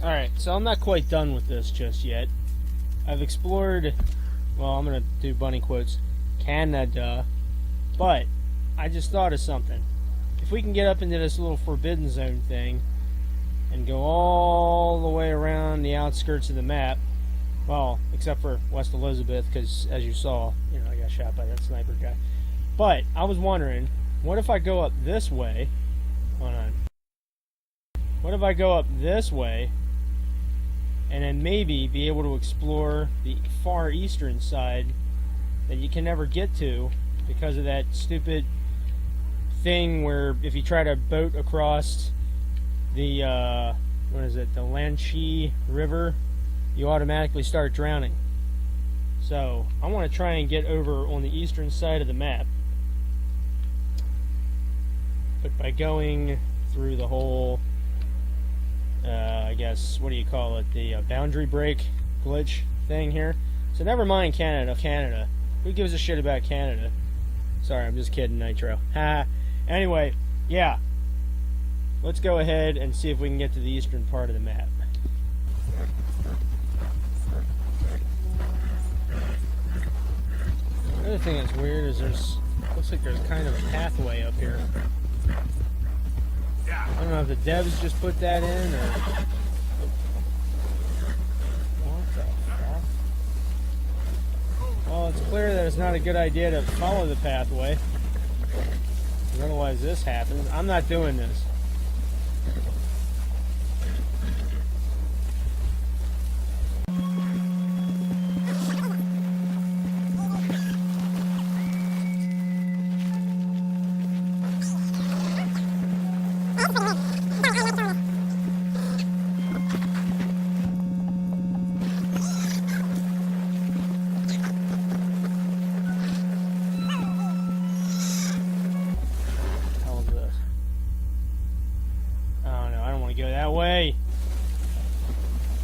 Alright, so I'm not quite done with this just yet. I've explored, well, I'm gonna do bunny quotes, Canada, but I just thought of something. If we can get up into this little forbidden zone thing and go all the way around the outskirts of the map, well, except for West Elizabeth, because as you saw, I got shot by that sniper guy. But I was wondering, what if I go up this way? Hold on. What if I go up this way and then maybe be able to explore the far eastern side that you can never get to because of that stupid thing where if you try to boat across the the Lanchi River, you automatically start drowning. So I want to try and get over on the eastern side of the map, but by going through the whole I guess, what do you call it, the boundary break glitch thing here. So never mind Canada. Who gives a shit about Canada? Sorry, I'm just kidding, Nitro. Ha. Anyway, yeah. Let's go ahead and see if we can get to the eastern part of the map. The other thing that's weird is looks like there's kind of a pathway up here. I don't know if the devs just put that in, or... What the fuck? Well, it's clear that it's not a good idea to follow the pathway. Because otherwise this happens. I'm not doing this.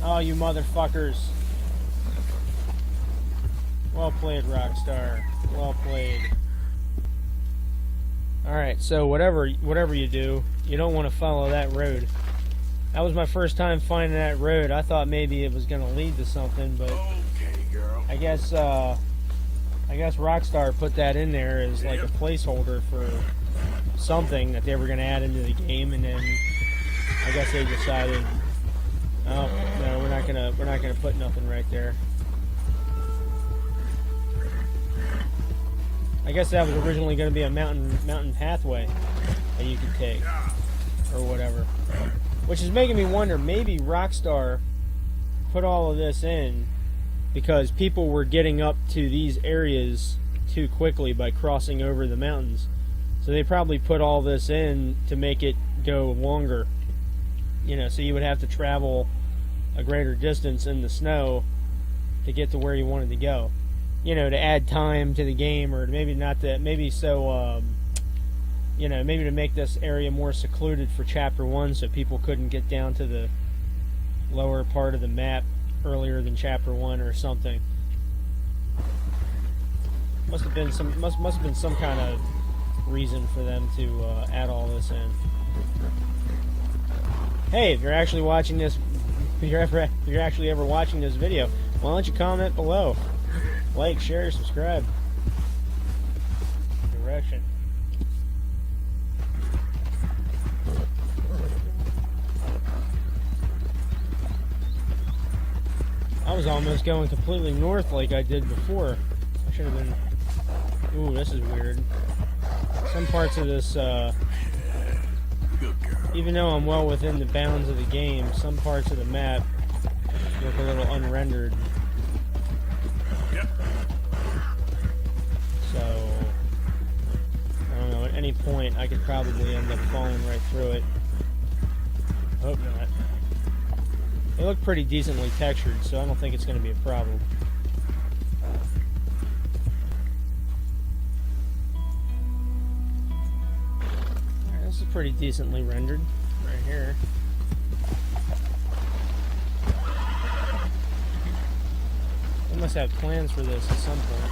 Oh, you motherfuckers. Well played, Rockstar. Well played. Alright, so whatever you do, you don't want to follow that road. That was my first time finding that road. I thought maybe it was going to lead to something, but okay, girl. I guess Rockstar put that in there as like a placeholder for something that they were going to add into the game, and then I guess they decided, oh no, we're not gonna put nothing right there. I guess that was originally going to be a mountain pathway that you could take, or whatever. Which is making me wonder, maybe Rockstar put all of this in because people were getting up to these areas too quickly by crossing over the mountains. So they probably put all this in to make it go longer. So you would have to travel a greater distance in the snow to get to where you wanted to go. To add time to the game, or maybe not to, maybe so, maybe to make this area more secluded for Chapter 1 so people couldn't get down to the lower part of the map earlier than Chapter 1 or something. Must have been some kind of reason for them to add all this in. Hey, if you're actually watching this, if you're actually ever watching this video, why don't you comment below? Like, share, subscribe. Direction. I was almost going completely north like I did before. I should have been... Ooh, this is weird. Some parts of this, even though I'm well within the bounds of the game, some parts of the map look a little unrendered. So, I don't know, at any point I could probably end up falling right through it. Hope not. They look pretty decently textured, so I don't think it's going to be a problem. Alright, this is pretty decently rendered right here. They must have plans for this at some point.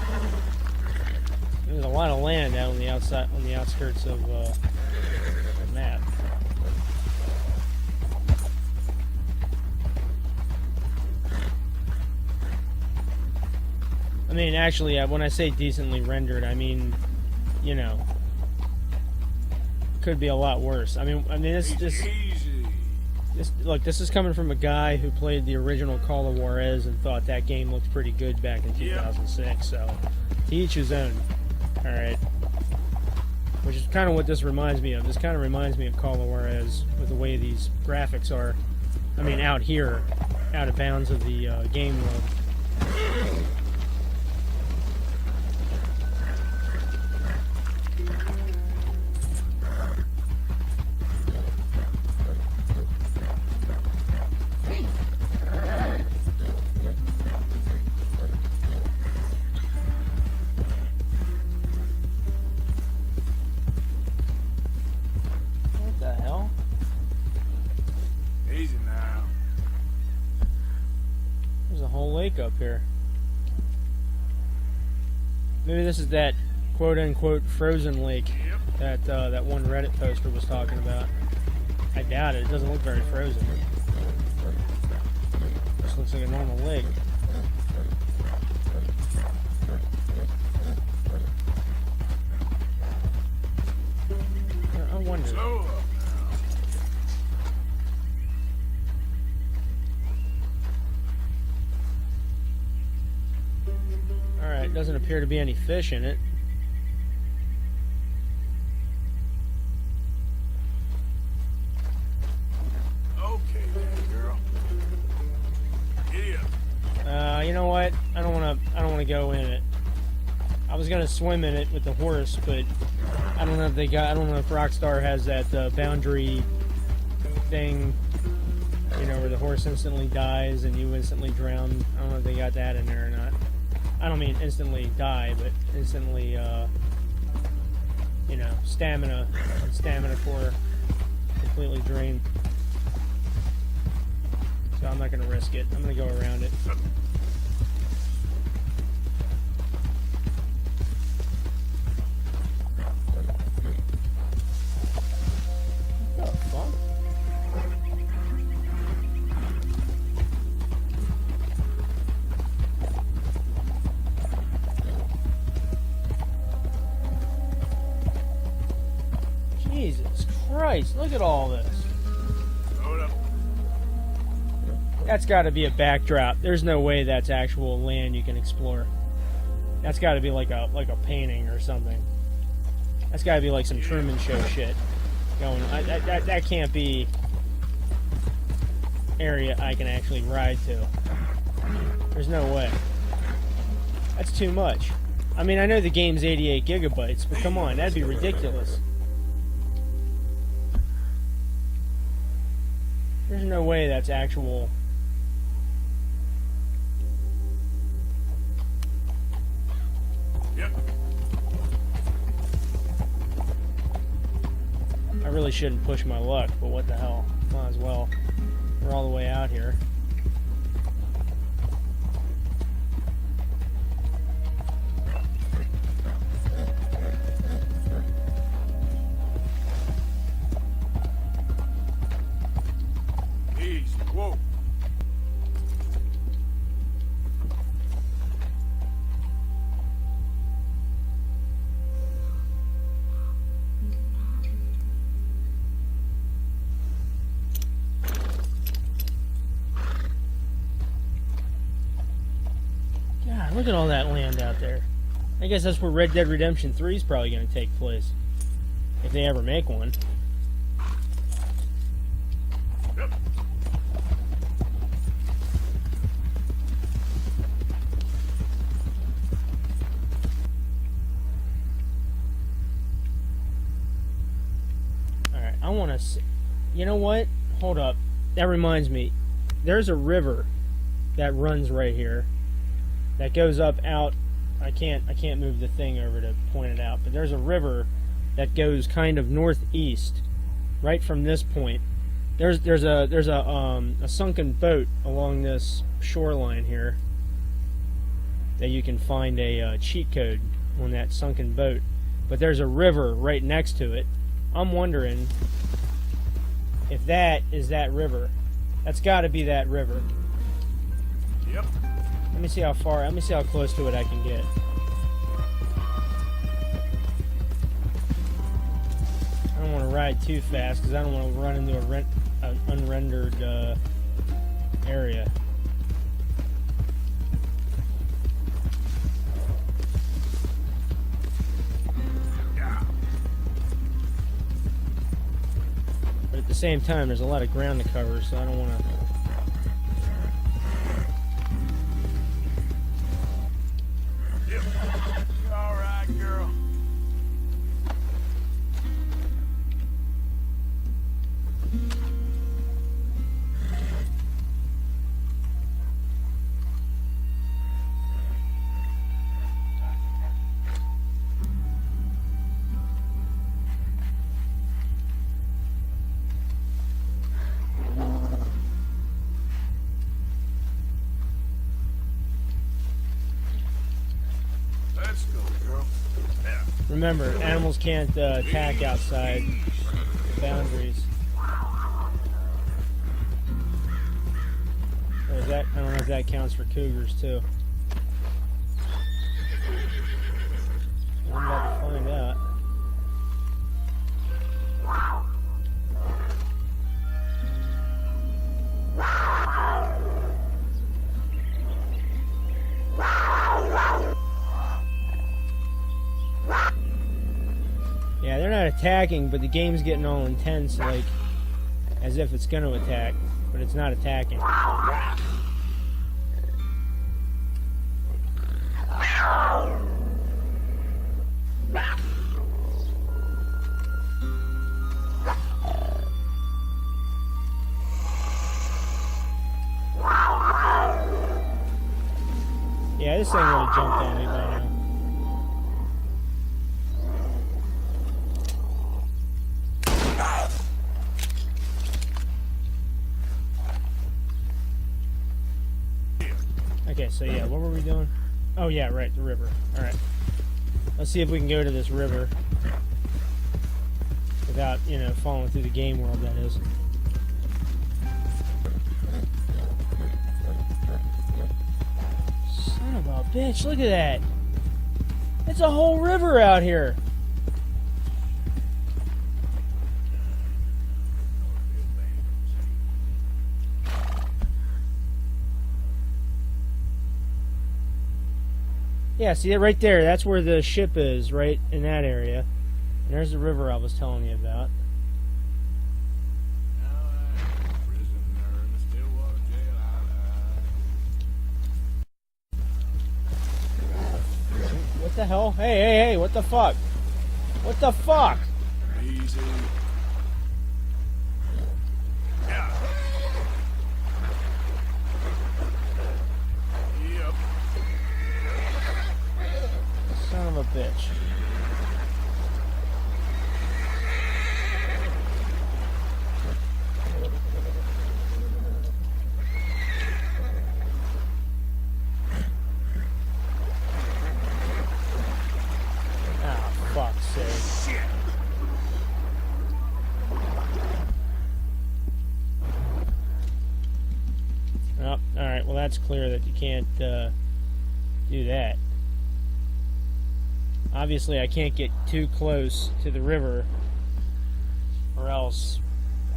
There's a lot of land out on the outside, on the outskirts of the map. mean, actually, when I say decently rendered, I mean, you know, could be a lot worse. I mean, look, this is coming from a guy who played the original Call of Juarez and thought that game looked pretty good back in 2006. So, to each his own. All right. Which is kind of what this reminds me of. This kind of reminds me of Call of Juarez with the way these graphics are. I mean, out here, out of bounds of the game world. Up here. Maybe this is that quote-unquote frozen lake that that one Reddit poster was talking about. I doubt it. It doesn't look very frozen. It just looks like a normal lake. I wonder. Alright, doesn't appear to be any fish in it. Okay then, girl. Yeah. You know what? I don't wanna go in it. I was gonna swim in it with the horse, but I don't know if I don't know if Rockstar has that boundary thing, you know, where the horse instantly dies and you instantly drown. I don't know if they got that in there or not. I don't mean instantly die, but instantly, you know, stamina core completely drained. So I'm not going to risk it. I'm going to go around it. What the fuck? Jesus Christ, look at all this. That's got to be a backdrop. There's no way that's actual land you can explore. That's got to be like a painting or something. That's got to be like some Truman Show shit going on. That can't be area I can actually ride to. There's no way. That's too much. I mean, I know the game's 88 gigabytes, but come on, that'd be ridiculous. There's no way that's actual. Yep. I really shouldn't push my luck, but what the hell? Might as well. We're all the way out here. Whoa. God, look at all that land out there. I guess that's where Red Dead Redemption 3 is probably going to take place. If they ever make one. Yep. Alright, I want to... You know what? Hold up. That reminds me. There's a river that runs right here. That goes up out... I can't move the thing over to point it out, but there's a river that goes kind of northeast, right from this point. There's a sunken boat along this shoreline here that you can find a cheat code on that sunken boat. But there's a river right next to it. I'm wondering if that is that river. That's got to be that river. Yep. Let me see how far. Let me see how close to it I can get. I don't want to ride too fast because I don't want to run into an unrendered area. But at the same time, there's a lot of ground to cover, so I don't want to. Yep. You all right, girl? Let's go, girl. Yeah. Remember, animals can't attack outside the boundaries. Or is that? I don't know if that counts for cougars too. I'm about to find out. Yeah, they're not attacking, but the game's getting all intense, like as if it's going to attack, but it's not attacking. Yeah, this thing would have jumped on me by now. Okay, so yeah, what were we doing? Oh yeah, right, the river. Alright. Let's see if we can go to this river without, you know, falling through the game world, that is. Son of a bitch, look at that! It's a whole river out here! Yeah, see it right there? That's where the ship is, right in that area. And there's the river I was telling you about. What the hell? Hey, hey, hey, what the fuck? What the fuck? Easy. Yeah. Yep. Son of a bitch. Ah, fuck's sake. Shit. Oh, alright, well that's clear that you can't do that. Obviously I can't get too close to the river or else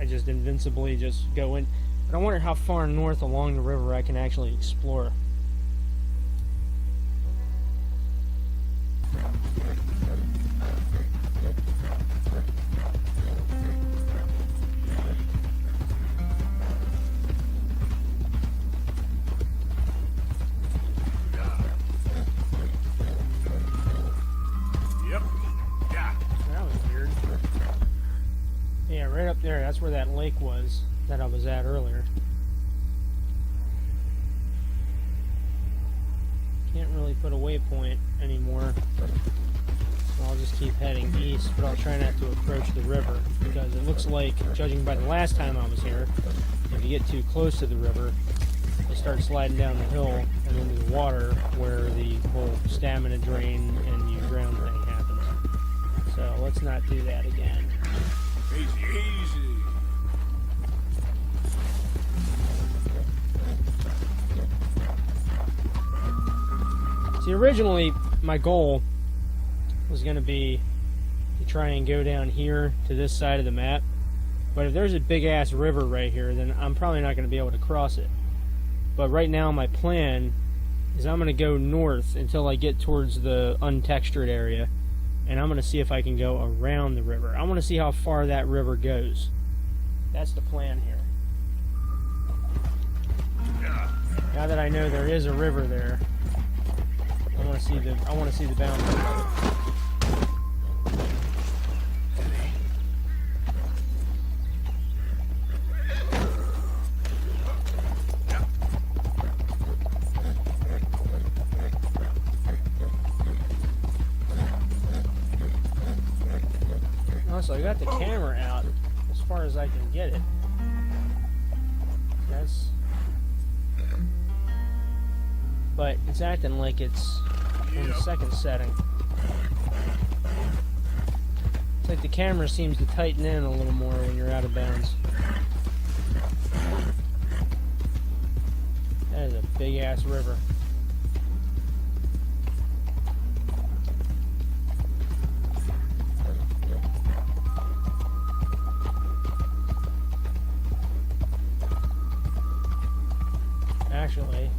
I just invincibly just go in. But I wonder how far north along the river I can actually explore. Yep. Yeah. That was weird. Yeah, right up there, that's where that lake was that I was at earlier. Can't really put a waypoint anymore, so I'll just keep heading east, but I'll try not to approach the river, because it looks like, judging by the last time I was here, if you get too close to the river, you start sliding down the hill and into the water where the whole stamina drain and you drown thing happens. So let's not do that again. Easy, easy. See, originally my goal was going to be to try and go down here to this side of the map. But if there's a big ass river right here, then I'm probably not going to be able to cross it. But right now my plan is I'm going to go north until I get towards the untextured area. And I'm going to see if I can go around the river. I want to see how far that river goes. That's the plan here. Now that I know there is a river there, I want to see the boundary. So I got the camera out as far as I can get it. But it's acting like it's in the second setting. It's like the camera seems to tighten in a little more when you're out of bounds. That is a big ass river. Actually,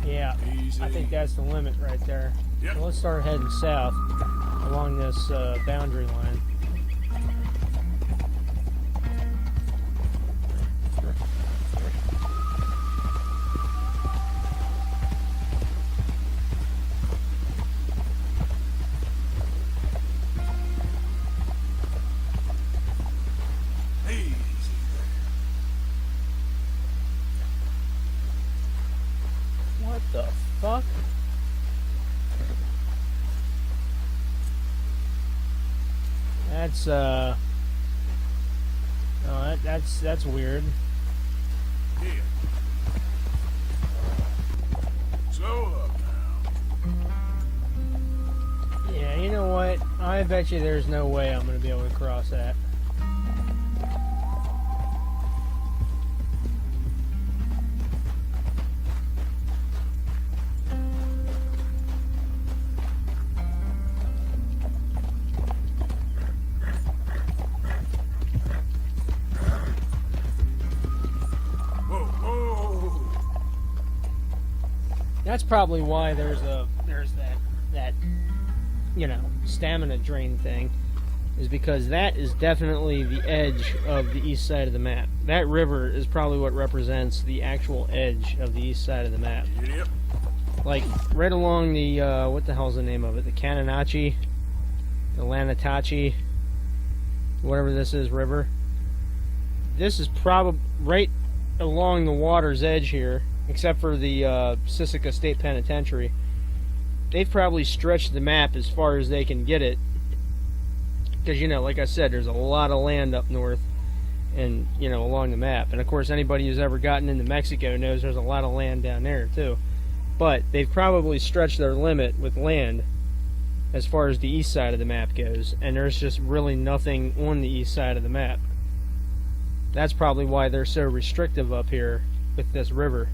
yeah, I think that's the limit right there. Yep. So let's start heading south along this boundary line. What the fuck? That's no, that's weird. Yeah. Slow up now. Yeah, you know what? I bet you there's no way I'm gonna be able to cross that. That's probably why there's that you know, stamina drain thing, is because that is definitely the edge of the east side of the map. That river is probably what represents the actual edge of the east side of the map. Yep. Like right along the what the hell's the name of it? The Cananachi, the Lanatachi, whatever this is, river. This is probably right along the water's edge here. Except for the Sisika State Penitentiary. They've probably stretched the map as far as they can get it. Because, you know, like I said, there's a lot of land up north and, you know, along the map. And, of course, anybody who's ever gotten into Mexico knows there's a lot of land down there, too. But they've probably stretched their limit with land as far as the east side of the map goes. And there's just really nothing on the east side of the map. That's probably why they're so restrictive up here with this river.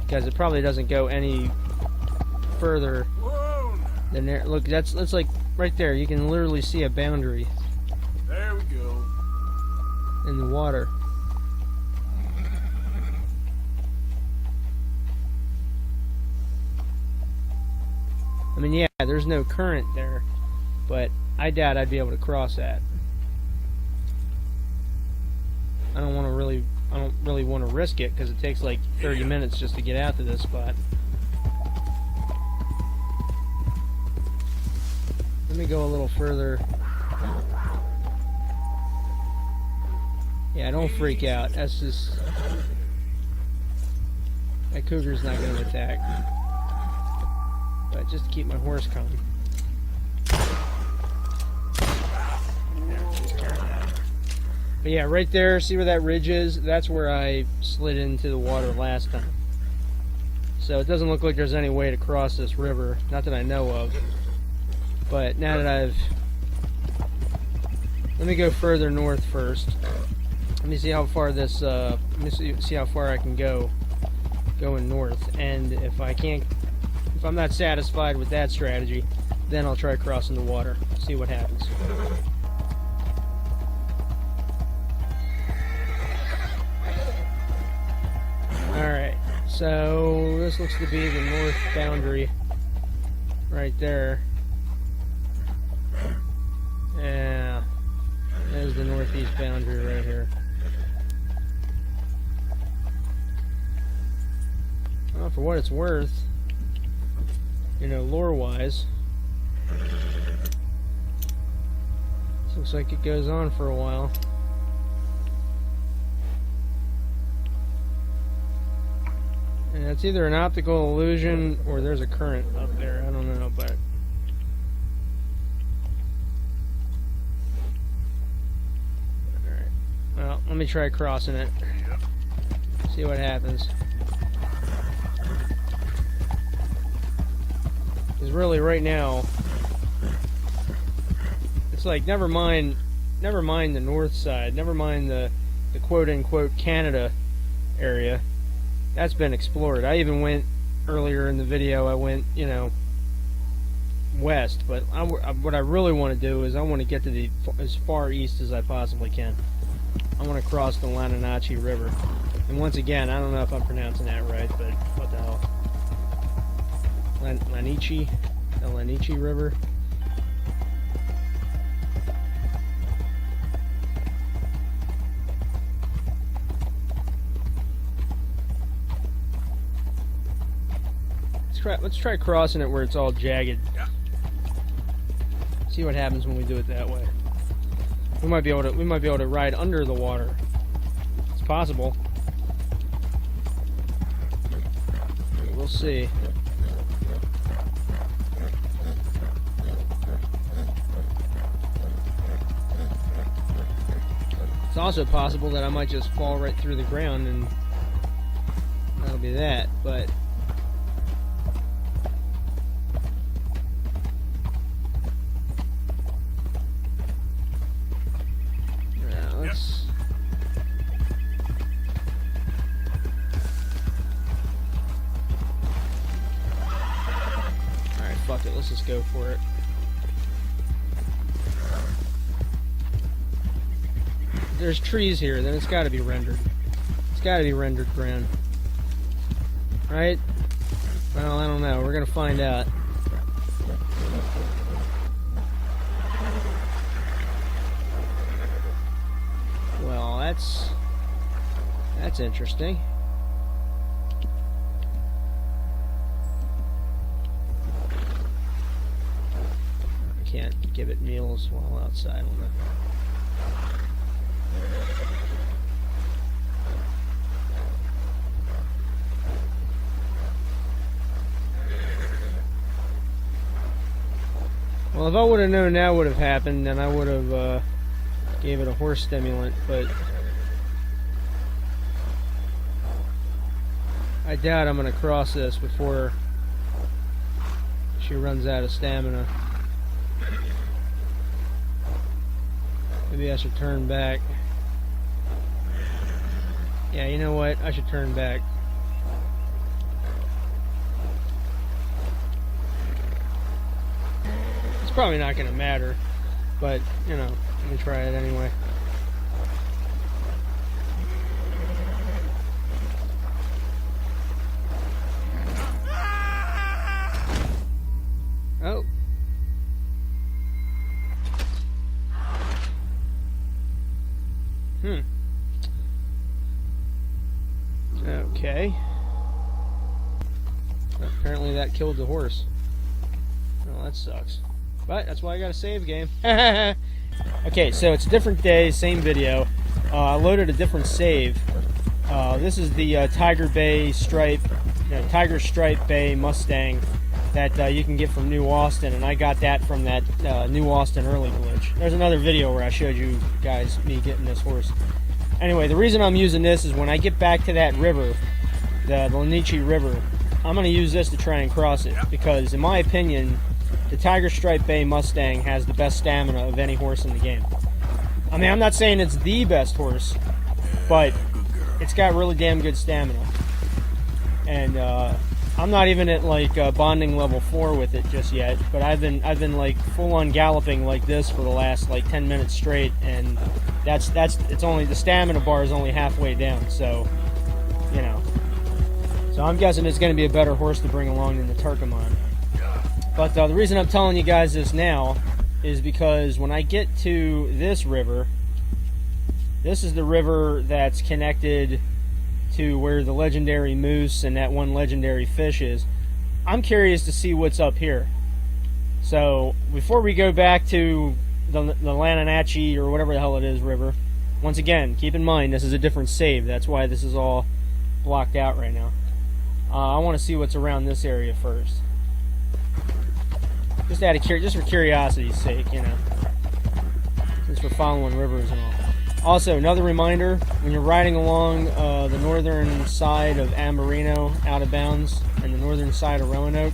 Because it probably doesn't go any further than there. Look, that's like right there. You can literally see a boundary. There we go. In the water. I mean, yeah, there's no current there, but I doubt I'd be able to cross that. I don't really want to risk it because it takes like 30 minutes just to get out to this spot. Let me go a little further. Yeah, don't freak out. That's just... That cougar's not going to attack. But just to keep my horse calm. But yeah, right there, see where that ridge is? That's where I slid into the water last time. So it doesn't look like there's any way to cross this river. Not that I know of. But now that I've... Let me go further north first. Let me see how far this... let me see how far I can go going north. And if I'm not satisfied with that strategy, then I'll try crossing the water, see what happens. Alright, so this looks to be the north boundary right there. Yeah, there's the northeast boundary right here. Well, for what it's worth, you know, lore-wise, this looks like it goes on for a while. And it's either an optical illusion or there's a current up there. I don't know, but alright. Well, let me try crossing it. See what happens. Because really right now it's like never mind the north side, never mind the quote unquote Canada area. That's been explored. I even went earlier in the video, I went, you know, west, but what I really want to do is I want to get to as far east as I possibly can. I want to cross the Lananachi River. And once again, I don't know if I'm pronouncing that right, but what the hell. Lanichi? The Lanichi River? Let's try crossing it where it's all jagged. See what happens when we do it that way. We might be able to ride under the water. It's possible. We'll see. It's also possible that I might just fall right through the ground and that'll be that, but fuck it, let's just go for it. There's trees here, then it's got to be rendered. It's got to be rendered ground. Right? Well, I don't know. We're going to find out. Well, that's interesting. Can't give it meals while outside on the well, if I would have known that would have happened, then I would have gave it a horse stimulant, but I doubt I'm going to cross this before she runs out of stamina. Maybe I should turn back. Yeah, you know what? I should turn back. It's probably not going to matter, but, you know, let me try it anyway. Oh. Okay. Apparently that killed the horse. Well, that sucks. But that's why I got a save game. Okay, so it's a different day, same video. I loaded a different save. This is the Tiger Stripe Bay Mustang that you can get from New Austin, and I got that from that New Austin early glitch. There's another video where I showed you guys me getting this horse. Anyway, the reason I'm using this is when I get back to that river, the Lanichi River, I'm going to use this to try and cross it, because in my opinion, the Tiger Stripe Bay Mustang has the best stamina of any horse in the game. I mean, I'm not saying it's the best horse, but it's got really damn good stamina. and I'm not even at like bonding level 4 with it just yet. But I've been like full on galloping like this for the last like 10 minutes straight, and it's only the stamina bar is only halfway down. So, you know, so I'm guessing it's going to be a better horse to bring along than the Turkomon. But the reason I'm telling you guys this now is because when I get to this river, this is the river that's connected to where the legendary moose and that one legendary fish is. I'm curious to see what's up here. So before we go back to the Lananachi or whatever the hell it is river, once again, keep in mind this is a different save. That's why this is all blocked out right now. I want to see what's around this area first. Just for curiosity's sake, you know, since we're following rivers and all. Also, another reminder, when you're riding along the northern side of Ambarino, out of bounds, and the northern side of Roanoke,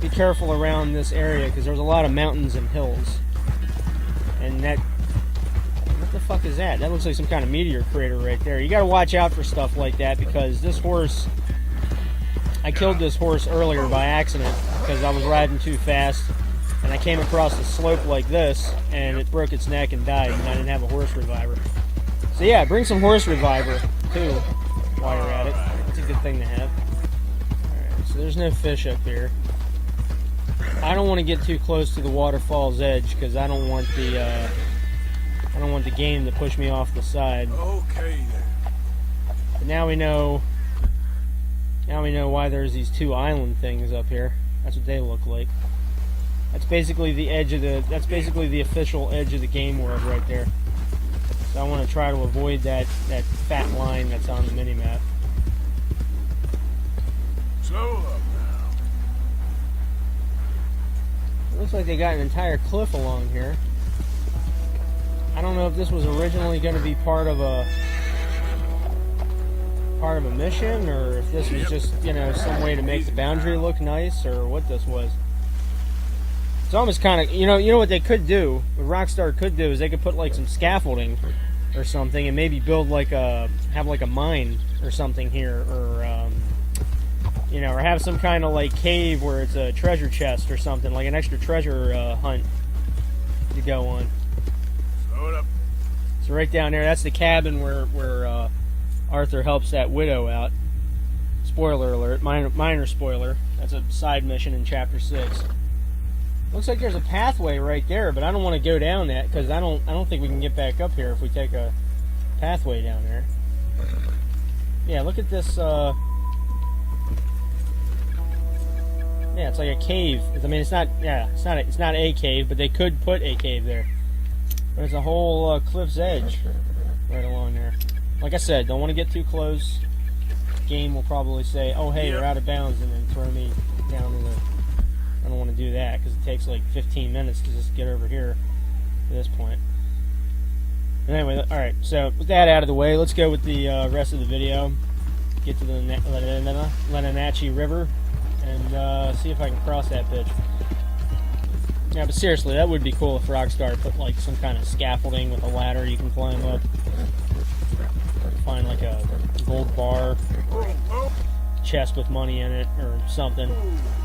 be careful around this area because there's a lot of mountains and hills. And that, what the fuck is that? That looks like some kind of meteor crater right there. You gotta watch out for stuff like that because this horse, I killed this horse earlier by accident because I was riding too fast and I came across a slope like this and it broke its neck and died, and I didn't have a horse reviver. So yeah, bring some horse reviver too while you're at it. That's a good thing to have. Alright, so there's no fish up here. I don't want to get too close to the waterfall's edge because I don't want the game to push me off the side. Okay then. But now we know why there's these two island things up here. That's what they look like. That's basically the edge of the official edge of the game world right there. So I want to try to avoid that fat line that's on the mini-map. So up now. It looks like they got an entire cliff along here. I don't know if this was originally going to be part of a mission, or if this was just, you know, some way to make the boundary look nice, or what this was. It's almost kind of, you know what they could do, what Rockstar could do is they could put like some scaffolding or something and maybe build like have like a mine or something here, or you know, or have some kind of like cave where it's a treasure chest or something, like an extra treasure hunt to go on. Slow it up. So right down there, that's the cabin where Arthur helps that widow out. Spoiler alert, minor spoiler. That's a side mission in Chapter 6. Looks like there's a pathway right there, but I don't want to go down that because I don't think we can get back up here if we take a pathway down there. Yeah, look at this. Yeah, it's like a cave. I mean, it's not. Yeah, it's not a cave, but they could put a cave there. But it's a whole cliff's edge right along there. Like I said, don't want to get too close. Game will probably say, "Oh, hey, you're out of bounds," and then throw me down to the. I don't want to do that because it takes like 15 minutes to just get over here to this point. But anyway, alright, so with that out of the way, let's go with the rest of the video. Get to the Lananachi River and see if I can cross that bitch. Yeah, but seriously, that would be cool if Rockstar put like some kind of scaffolding with a ladder you can climb up. Find like a gold bar, chest with money in it, or something.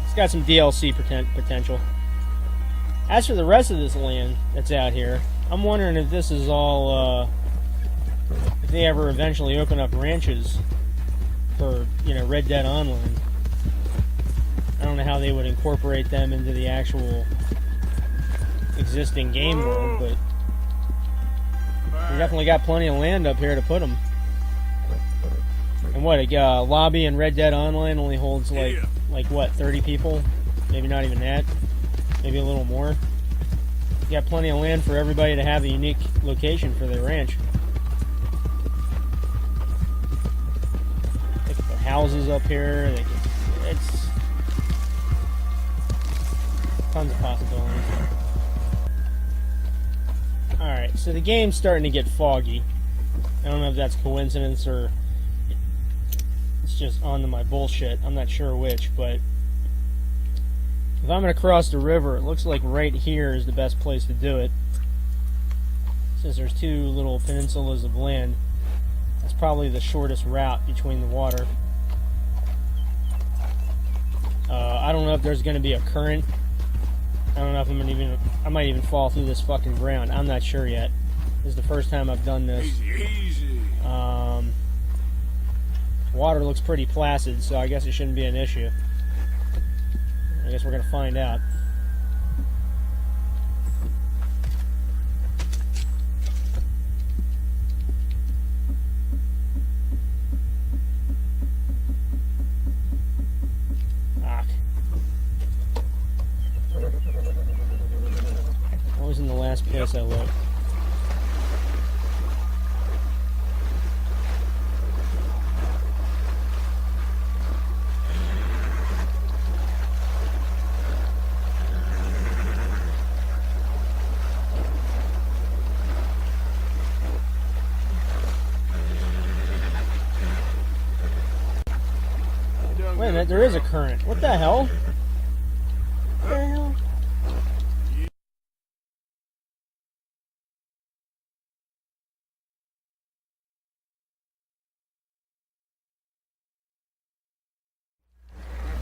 It's got some DLC potential. As for the rest of this land that's out here, I'm wondering if this is all, if they ever eventually open up ranches for, you know, Red Dead Online. I don't know how they would incorporate them into the actual existing game world, but we definitely got plenty of land up here to put them. And what, a lobby in Red Dead Online only holds like what, 30 people? Maybe not even that. Maybe a little more. You got plenty of land for everybody to have a unique location for their ranch. They can put houses up here. It's tons of possibilities. Alright, so the game's starting to get foggy. I don't know if that's coincidence or it's just onto my bullshit. I'm not sure which, but if I'm going to cross the river, it looks like right here is the best place to do it. Since there's two little peninsulas of land, that's probably the shortest route between the water. I don't know if there's going to be a current. I don't know if I might even fall through this fucking ground. I'm not sure yet. This is the first time I've done this. Easy. Water looks pretty placid, so I guess it shouldn't be an issue. I guess we're going to find out. What was in the last place I looked? Wait a minute, there is a current. What the hell? What the hell?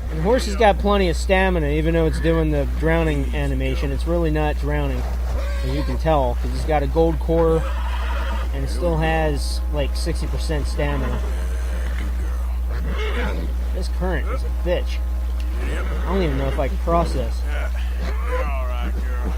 The horse has got plenty of stamina, even though it's doing the drowning animation. It's really not drowning, as you can tell, because it's got a gold core, and it still has like 60% stamina. This current is a bitch. I don't even know if I can cross this. You're all right, girl.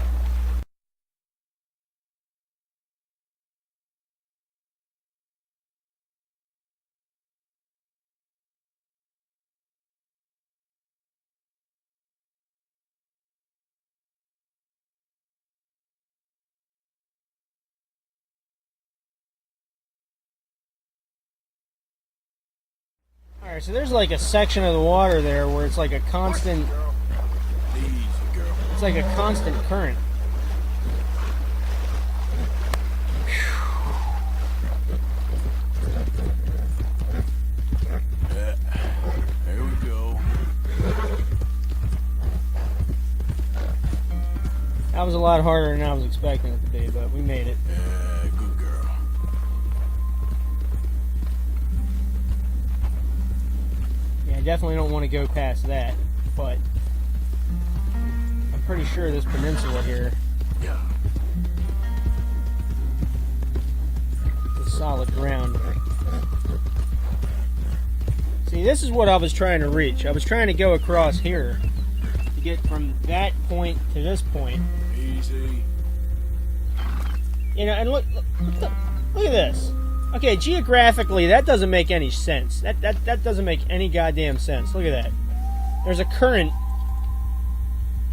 Alright, so there's like a section of the water there where it's like a constant, Easy, girl. it's like a constant current. There we go. That was a lot harder than I was expecting it to be, but we made it. Good girl. Yeah, I definitely don't want to go past that, but I'm pretty sure this peninsula here Yeah. is solid ground. See, this is what I was trying to reach. I was trying to go across here to get from that point to this point. Easy. You know, and look at this. Okay, geographically, that doesn't make any sense. That doesn't make any goddamn sense. Look at that. There's a current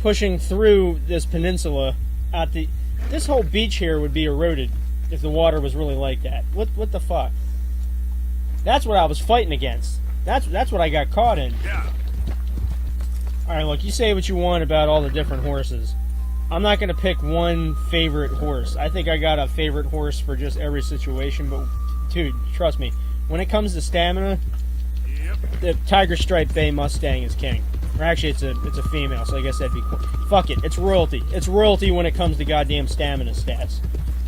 pushing through this peninsula out the. This whole beach here would be eroded if the water was really like that. What the fuck? That's what I was fighting against. That's what I got caught in. Yeah. All right, look. You say what you want about all the different horses. I'm not going to pick one favorite horse. I think I got a favorite horse for just every situation, but dude, trust me, when it comes to stamina, Yep. the Tiger Stripe Bay Mustang is king. Or actually, it's a female, so I guess that'd be cool. Fuck it, it's royalty. It's royalty when it comes to goddamn stamina stats.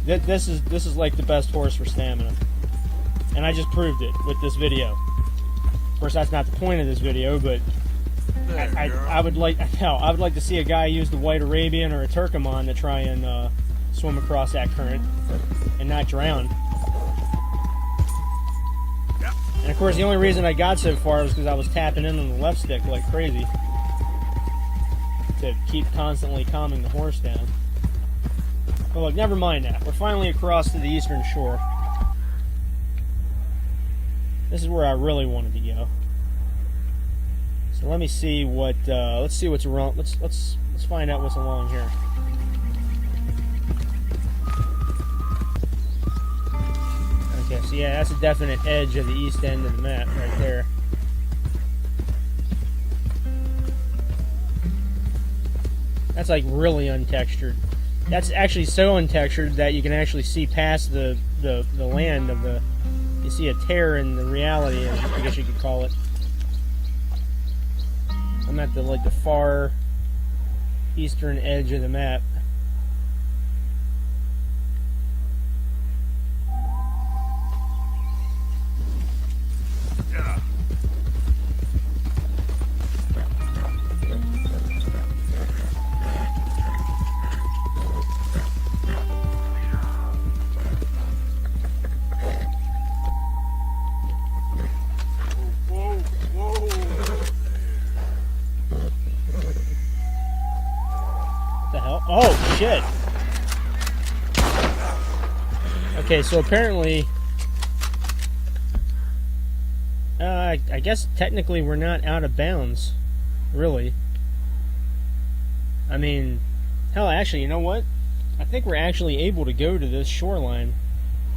This is like the best horse for stamina, and I just proved it with this video. Of course, that's not the point of this video, but There, girl. I would like to see a guy use the White Arabian or a Turkoman to try and swim across that current and not drown. Yep. And of course, the only reason I got so far was because I was tapping in on the left stick like crazy to keep constantly calming the horse down. But look, never mind that. We're finally across to the eastern shore. This is where I really wanted to go. So let me see what. Let's see what's wrong. Let's find out what's along here. Okay, so yeah, that's a definite edge of the east end of the map right there. That's like really untextured. That's actually so untextured that you can actually see past the land of the. You see a tear in the reality, I guess you could call it. I'm at the far eastern edge of the map. Yeah. shit. Okay, so apparently, I guess technically we're not out of bounds, really. I mean, hell, actually, you know what? I think we're actually able to go to this shoreline,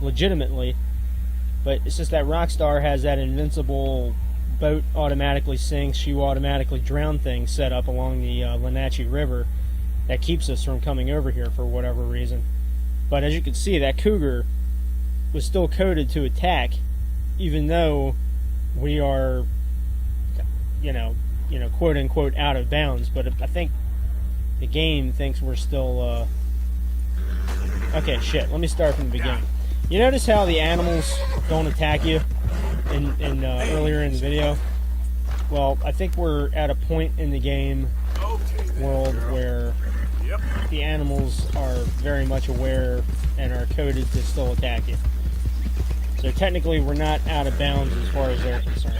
legitimately. But it's just that Rockstar has that invincible boat automatically sinks, you automatically drown thing set up along the Wenatchee River that keeps us from coming over here for whatever reason. But as you can see, that cougar was still coded to attack, even though we are, you know, quote unquote out of bounds. But I think the game thinks we're still. Okay, shit. Let me start from the beginning. You notice how the animals don't attack you in earlier in the video? Well, I think we're at a point in the game world where the animals are very much aware and are coded to still attack you. So technically we're not out of bounds as far as they're concerned.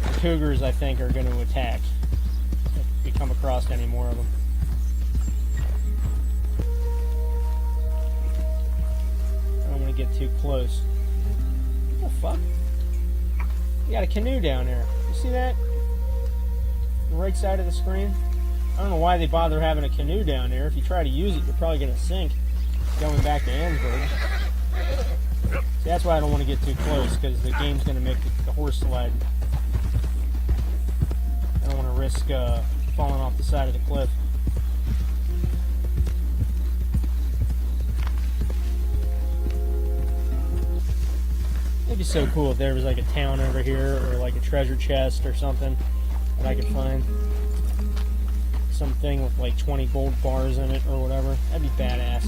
The cougars, I think, are going to attack if we come across any more of them. I don't want to get too close. What the fuck? You got a canoe down there. You see that? The right side of the screen? I don't know why they bother having a canoe down there. If you try to use it, you're probably going to sink going back to Ansburg. See, that's why I don't want to get too close, because the game's going to make the horse slide. I don't want to risk falling off the side of the cliff. It'd be so cool if there was like a town over here, or like a treasure chest or something that I could find. Something with like 20 gold bars in it or whatever. That'd be badass.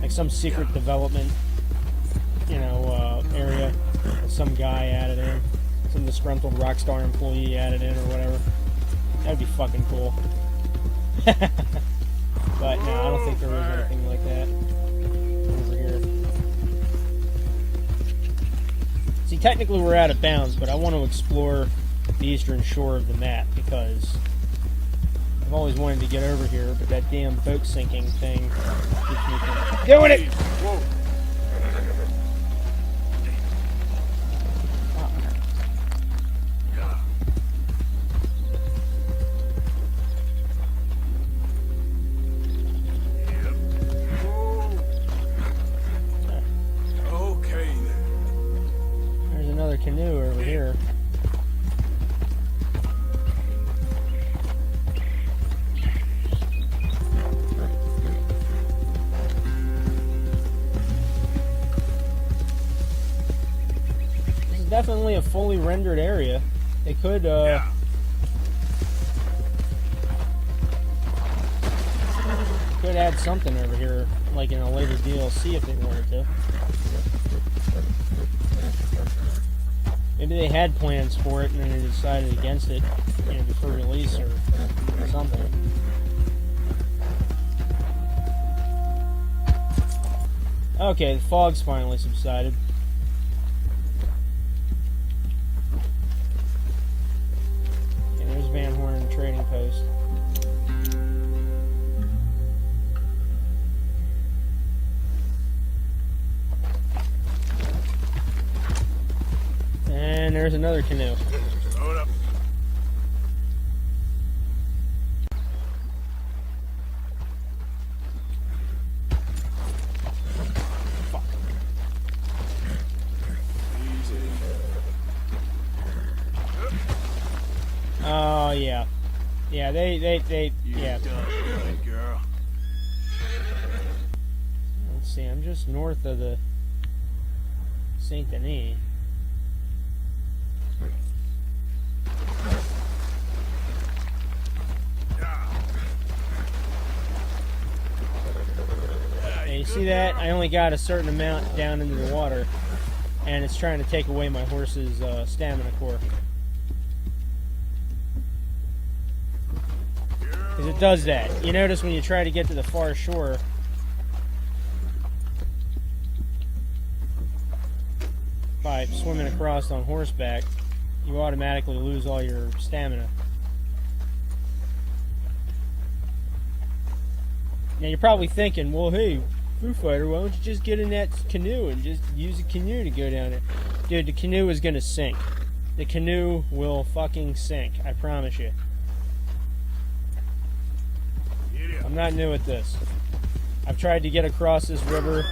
Like some secret development, area that some guy added in. Some disgruntled Rockstar employee added in or whatever. That'd be fucking cool. But no, I don't think there is anything like that over here. See, technically we're out of bounds, but I want to explore the eastern shore of the map because I've always wanted to get over here, but that damn boat sinking thing keeps me from doing it! Whoa. Canoe over here. This is definitely a fully rendered area. They could could add something over here, like in a later DLC if they wanted to. Maybe they had plans for it and then they decided against it, before release or something. Okay, the fog's finally subsided. Okay, there's Van Horn Trading Post. And there's another canoe. Hold up. Fuck. Easy. Oh yeah. Yeah, they yeah. Done right, girl. Let's see, I'm just north of the Saint Denis. You see that? I only got a certain amount down into the water, and it's trying to take away my horse's stamina core. Because it does that. You notice when you try to get to the far shore, by swimming across on horseback, you automatically lose all your stamina. Now you're probably thinking, well, hey, Foo Fighter, why don't you just get in that canoe and just use a canoe to go down there? Dude, the canoe is gonna sink. The canoe will fucking sink. I promise you. Idiot. I'm not new at this. I've tried to get across this river.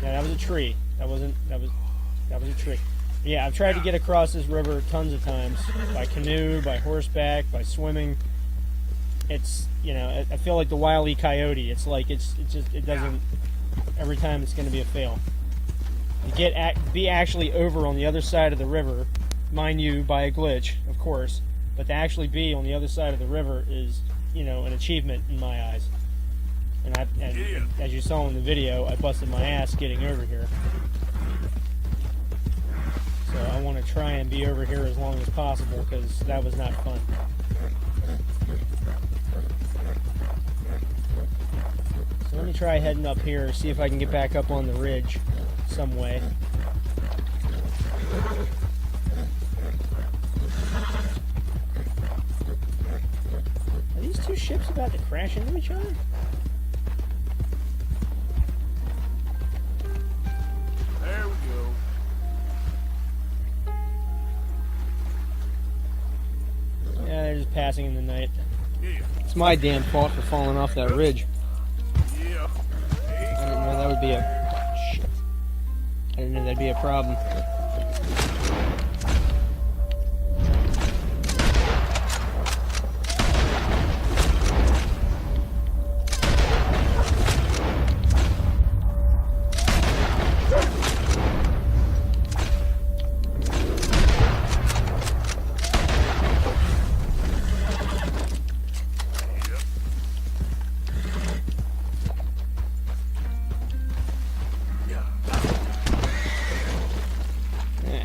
Yeah, that was a tree. That was a tree. Yeah, I've tried to get across this river tons of times. By canoe, by horseback, by swimming. It's, you know, I feel like the Wile E. Coyote. It's like, it doesn't, every time it's going to be a fail. To be actually over on the other side of the river, mind you, by a glitch, of course, but to actually be on the other side of the river is, you know, an achievement in my eyes. And as you saw in the video, I busted my ass getting over here. So I want to try and be over here as long as possible, because that was not fun. So let me try heading up here, see if I can get back up on the ridge some way. Are these two ships about to crash into each other? There we go. Yeah, they're just passing in the night. Yeah. It's my damn fault for falling off that ridge. Yeah. I didn't know that would be a... Shit. I didn't know that'd be a problem.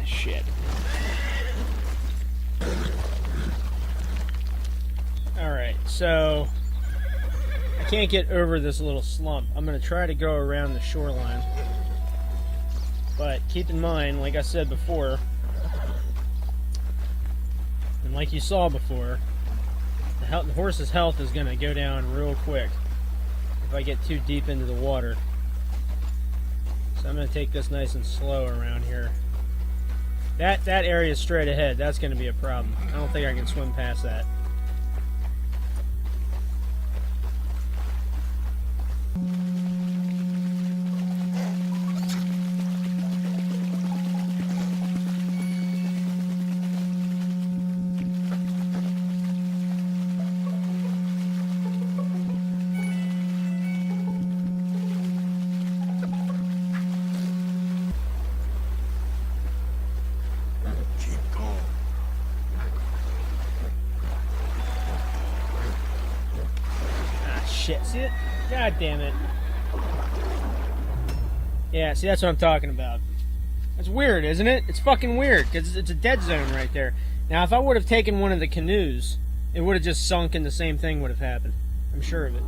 Shit. Alright, so I can't get over this little slump. I'm going to try to go around the shoreline. But keep in mind, like I said before, and like you saw before, the horse's health is going to go down real quick if I get too deep into the water. So I'm going to take this nice and slow around here. That area is straight ahead. That's going to be a problem. I don't think I can swim past that. Shit, see it? God damn it. Yeah, see, that's what I'm talking about. That's weird, isn't it? It's fucking weird, because it's a dead zone right there. Now, if I would have taken one of the canoes, it would have just sunk and the same thing would have happened. I'm sure of it.